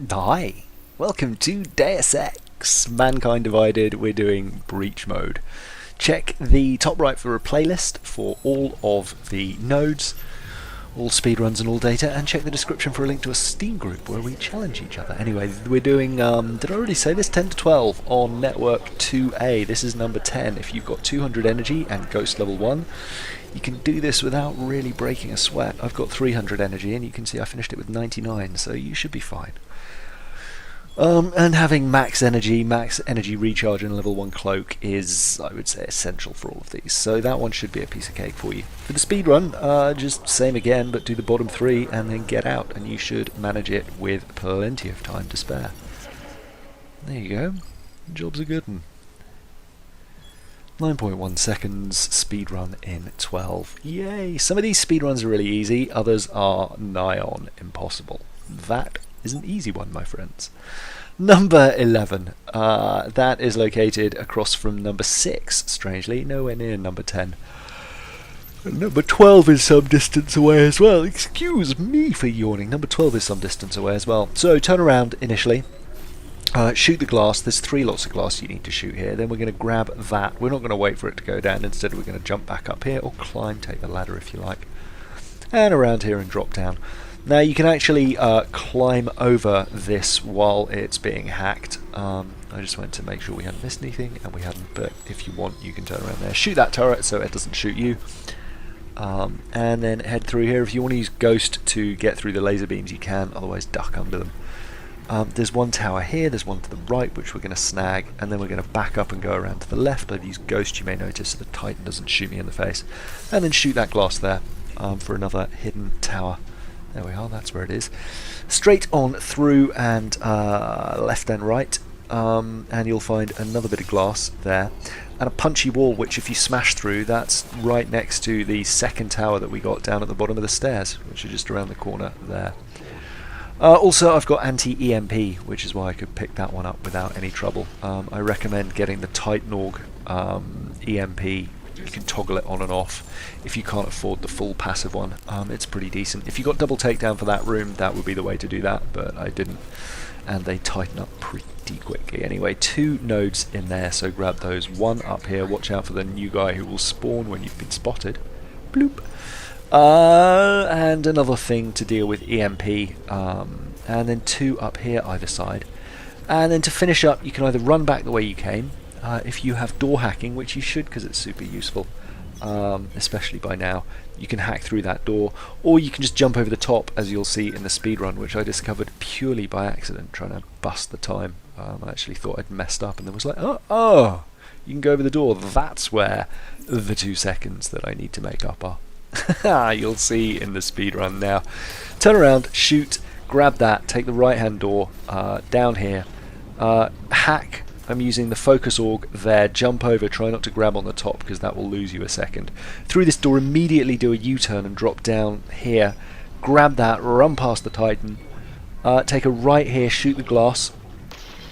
Hi, welcome to Deus Ex Mankind Divided. We're doing Breach Mode. Check the top right for a playlist for all of the nodes, all speedruns and all data, and check the description for a link to a Steam group where we challenge each other. Anyway, we're doing, did I already say this? 10 to 12 on Network 2A. This is number 10. If you've got 200 energy and Ghost level 1, you can do this without really breaking a sweat. I've got 300 energy and you can see I finished it with 99, so you should be fine. And having max energy recharge and level 1 cloak is, I would say, essential for all of these. So that one should be a piece of cake for you. For the speedrun, just same again, but do the bottom 3 and then get out, and you should manage it with plenty of time to spare. There you go. Job's a good one. 9.1 seconds, speedrun in 12. Yay! Some of these speedruns are really easy, others are nigh on impossible. That is an easy one, my friends. Number 11. That is located across from number 6, strangely, nowhere near number 10. Number 12 is some distance away as well. Excuse me for yawning. Number 12 is some distance away as well. So turn around initially. Shoot the glass. There's 3 lots of glass you need to shoot here. Then we're going to grab that. We're not going to wait for it to go down. Instead, we're going to jump back up here or climb, take the ladder if you like. And around here and drop down. Now you can actually climb over this while it's being hacked. I just wanted to make sure we hadn't missed anything, and we hadn't, but if you want you can turn around there. Shoot that turret so it doesn't shoot you. And then head through here. If you want to use Ghost to get through the laser beams you can, otherwise duck under them. There's one tower here, there's one to the right which we're going to snag, and then we're going to back up and go around to the left. I've used Ghost, you may notice, so the Titan doesn't shoot me in the face. And then shoot that glass there for another hidden tower. There we are, that's where it is. Straight on through and left and right, and you'll find another bit of glass there. And a punchy wall, which if you smash through, that's right next to the second tower that we got down at the bottom of the stairs, which are just around the corner there. Also, I've got anti-EMP, which is why I could pick that one up without any trouble. I recommend getting the Titan Org EMP. You can toggle it on and off if you can't afford the full passive one. It's pretty decent. If you got double takedown for that room, that would be the way to do that, but I didn't, and they tighten up pretty quickly. Anyway, 2 nodes in there, so grab those. 1 up here. Watch out for the new guy who will spawn when you've been spotted. Bloop. And another thing to deal with EMP, and then 2 up here either side. And then to finish up, you can either run back the way you came. If you have door hacking, which you should because it's super useful, especially by now, you can hack through that door, or you can just jump over the top, as you'll see in the speedrun, which I discovered purely by accident trying to bust the time. I actually thought I'd messed up and then was like, oh, you can go over the door. That's where the 2 seconds that I need to make up are. You'll see in the speedrun now. Turn around, shoot, grab that, take the right hand door down here, hack. I'm using the focus org there, jump over, try not to grab on the top because that will lose you a second. Through this door, immediately do a U-turn and drop down here, grab that, run past the Titan, take a right here, shoot the glass,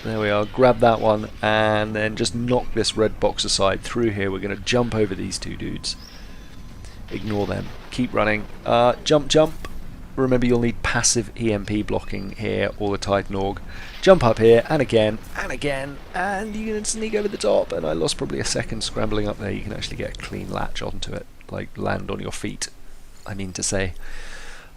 there we are, grab that one, and then just knock this red box aside. Through here we're going to jump over these 2 dudes, ignore them, keep running, jump. Remember, you'll need passive EMP blocking here, or the Titan Org. Jump up here, and again, and you can sneak over the top, and I lost probably a second scrambling up there. You can actually get a clean latch onto it, like land on your feet, I mean to say.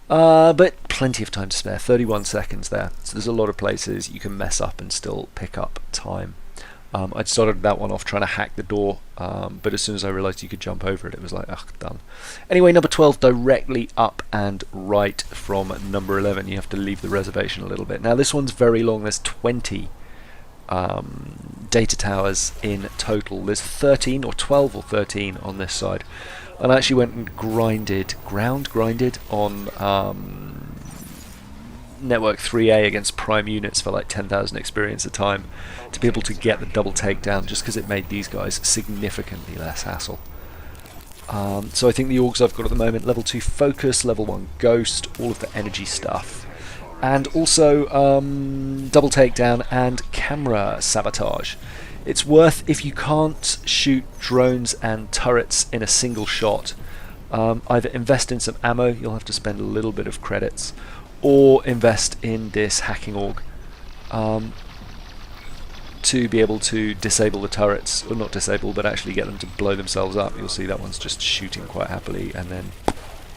But plenty of time to spare, 31 seconds there, so there's a lot of places you can mess up and still pick up time. I'd started that one off trying to hack the door, but as soon as I realised you could jump over it, it was like, ugh, done. Anyway, number 12, directly up and right from number 11. You have to leave the reservation a little bit. Now this one's very long. There's 20 data towers in total. There's 13 or 12 or 13 on this side. And I actually went and ground grinded on Network 3A against prime units for like 10,000 experience a time to be able to get the double takedown, just because it made these guys significantly less hassle. So I think the orgs I've got at the moment, level 2 focus, level 1 ghost, all of the energy stuff, and also double takedown and camera sabotage. It's worth, if you can't shoot drones and turrets in a single shot, either invest in some ammo, you'll have to spend a little bit of credits, or invest in this hacking org. to be able to disable the turrets, or not disable, but actually get them to blow themselves up. You'll see that one's just shooting quite happily, and then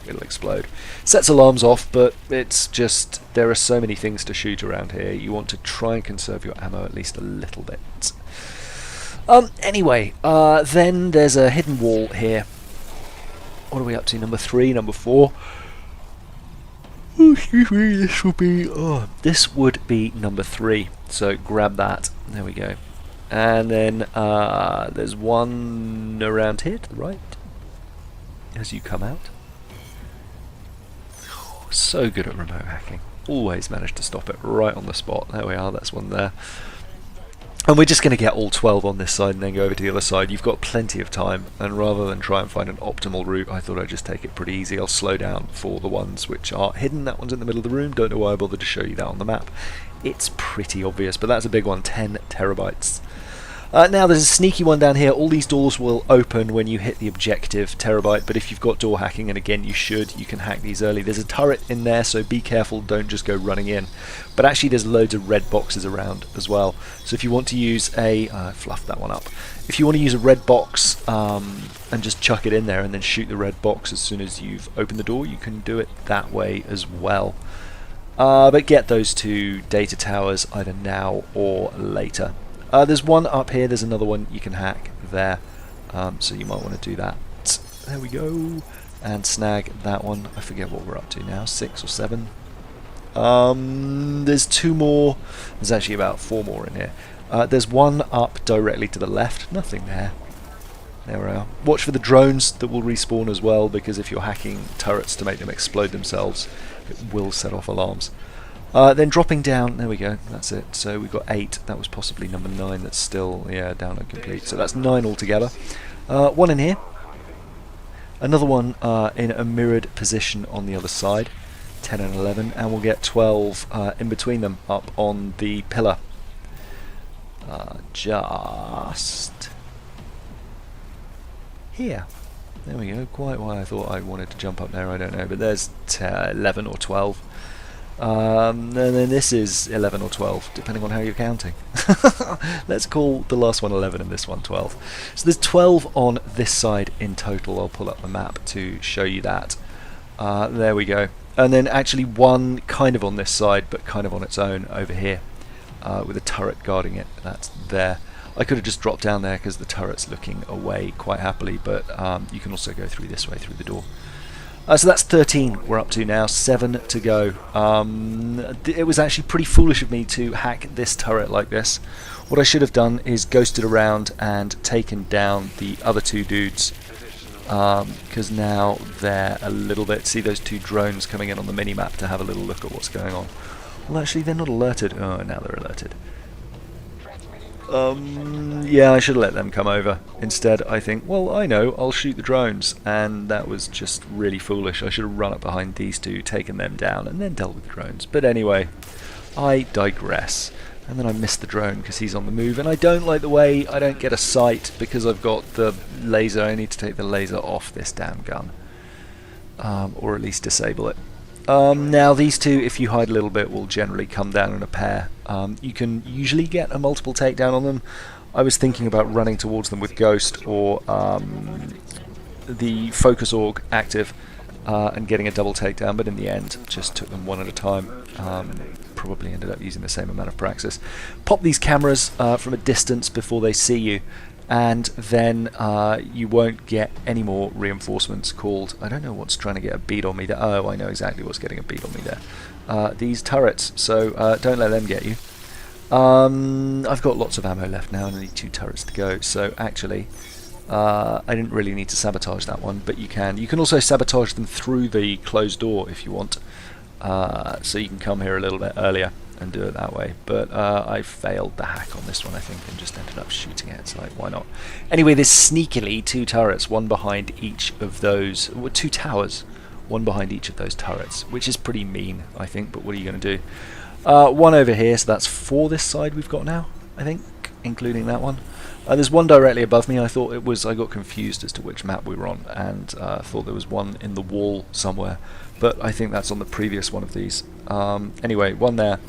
it'll explode. Sets alarms off, but it's just, there are so many things to shoot around here. You want to try and conserve your ammo at least a little bit. Anyway, then there's a hidden wall here. What are we up to? Number 3, number 4. Oh, excuse me, this would be number 3. So grab that. There we go. And then there's one around here to the right as you come out. So good at remote hacking. Always managed to stop it right on the spot. There we are, that's one there. And we're just going to get all 12 on this side and then go over to the other side. You've got plenty of time, and rather than try and find an optimal route, I thought I'd just take it pretty easy. I'll slow down for the ones which are hidden. That one's in the middle of the room. Don't know why I bothered to show you that on the map. It's pretty obvious, but that's a big one, 10 terabytes. Now there's a sneaky one down here. All these doors will open when you hit the objective terabyte, but if you've got door hacking, and again you should, you can hack these early. There's a turret in there, so be careful, don't just go running in. But actually there's loads of red boxes around as well. So if you want to use a... fluff that one up. If you want to use a red box and just chuck it in there and then shoot the red box as soon as you've opened the door, you can do it that way as well. But get those 2 data towers either now or later. There's one up here, there's another one you can hack there, so you might want to do that. There we go, and snag that one. I forget what we're up to now, 6 or 7. There's 2 more, there's actually about 4 more in here. There's one up directly to the left, nothing there. There we are. Watch for the drones that will respawn as well, because if you're hacking turrets to make them explode themselves, it will set off alarms. Then dropping down, there we go, that's it. So we've got 8, that was possibly number 9, that's still, yeah, down and complete. So that's 9 altogether. One in here. Another one in a mirrored position on the other side, 10 and 11, and we'll get 12 in between them up on the pillar. Just here. There we go, quite why I thought I wanted to jump up there, I don't know, but there's 11 or 12. And then this is 11 or 12, depending on how you're counting. Let's call the last one 11 and this one 12. So there's 12 on this side in total. I'll pull up the map to show you that. There we go. And then actually one kind of on this side, but kind of on its own over here, with a turret guarding it. That's there. I could have just dropped down there because the turret's looking away quite happily, but you can also go through this way, through the door. So that's 13 we're up to now, 7 to go. It was actually pretty foolish of me to hack this turret like this. What I should have done is ghosted around and taken down the other 2 dudes, because now they're a little bit... See those 2 drones coming in on the mini-map to have a little look at what's going on. Well, actually they're not alerted. Oh, now they're alerted. Yeah, I should have let them come over. Instead, I think, well, I know, I'll shoot the drones. And that was just really foolish. I should have run up behind these 2, taken them down, and then dealt with the drones. But anyway, I digress. And then I missed the drone because he's on the move. And I don't like the way I don't get a sight because I've got the laser. I need to take the laser off this damn gun. Or at least disable it. Now these 2, if you hide a little bit, will generally come down in a pair. You can usually get a multiple takedown on them. I was thinking about running towards them with Ghost or the Focus Org active and getting a double takedown, but in the end just took them one at a time. Probably ended up using the same amount of praxis. Pop these cameras from a distance before they see you, and then you won't get any more reinforcements called... I don't know what's trying to get a bead on me there. Oh, I know exactly what's getting a bead on me there. These turrets, so don't let them get you. I've got lots of ammo left now and I need 2 turrets to go, so actually I didn't really need to sabotage that one, but you can. You can also sabotage them through the closed door if you want, so you can come here a little bit earlier and do it that way, but I failed the hack on this one I think and just ended up shooting it, so like, why not? Anyway, there's sneakily 2 turrets, one behind each of those, 2 towers, one behind each of those turrets, which is pretty mean I think, but what are you going to do? One over here, so that's 4 this side we've got now, I think, including that one. There's one directly above me. I thought it was, I got confused as to which map we were on, and thought there was one in the wall somewhere, but I think that's on the previous one of these. Anyway, one there.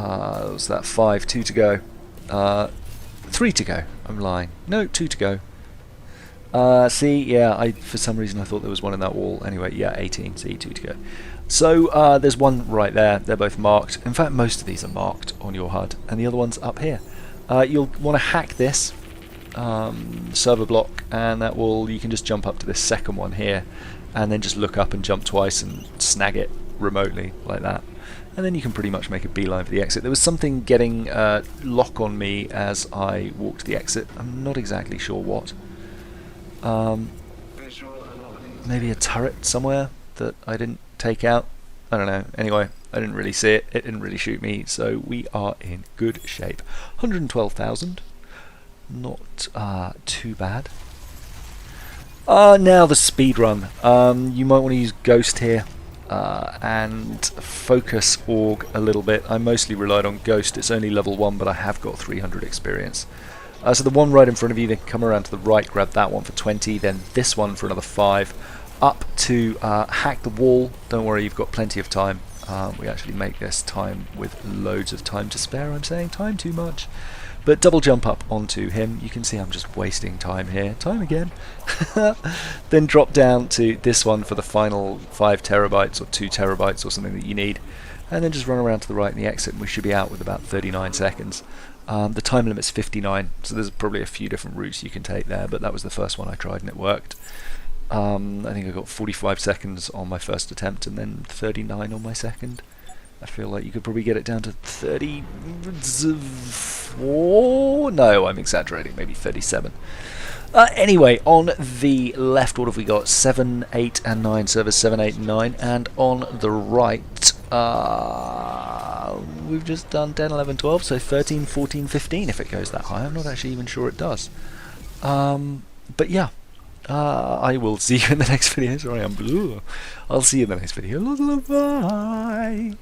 Was that 5? 2 to go. 3 to go. I'm lying. No, 2 to go. See, yeah, for some reason I thought there was one in that wall. Anyway, yeah, 18, see, 2 to go. So there's one right there. They're both marked. In fact, most of these are marked on your HUD, and the other one's up here. You'll want to hack this server block, and that will, you can just jump up to this second one here, and then just look up and jump twice and snag it remotely like that. And then you can pretty much make a beeline for the exit. There was something getting lock on me as I walked to the exit. I'm not exactly sure what. Maybe a turret somewhere that I didn't take out. I don't know. Anyway, I didn't really see it. It didn't really shoot me, so we are in good shape. 112,000. Not too bad. Now the speedrun. You might want to use Ghost here and focus Org a little bit. I mostly relied on Ghost. It's only level 1, but I have got 300 experience. So the one right in front of you, then come around to the right, grab that one for 20, then this one for another 5. Up to hack the wall. Don't worry, you've got plenty of time. We actually make this time with loads of time to spare. I'm saying time too much. But double jump up onto him. You can see I'm just wasting time here. Time again. Then drop down to this one for the final 5 terabytes or 2 terabytes or something that you need. And then just run around to the right in the exit, and we should be out with about 39 seconds. The time limit's 59, so there's probably a few different routes you can take there, but that was the first one I tried and it worked. I think I got 45 seconds on my first attempt and then 39 on my second. I feel like you could probably get it down to 34. No, I'm exaggerating, maybe 37. Anyway, on the left, what have we got? 7, 8 and 9 servers, 7, 8 and 9, and on the right we've just done 10, 11, 12, so 13, 14, 15 if it goes that high. I'm not actually even sure it does. But yeah, I will see you in the next video. Sorry, I'm blue. I'll see you in the next video. Bye.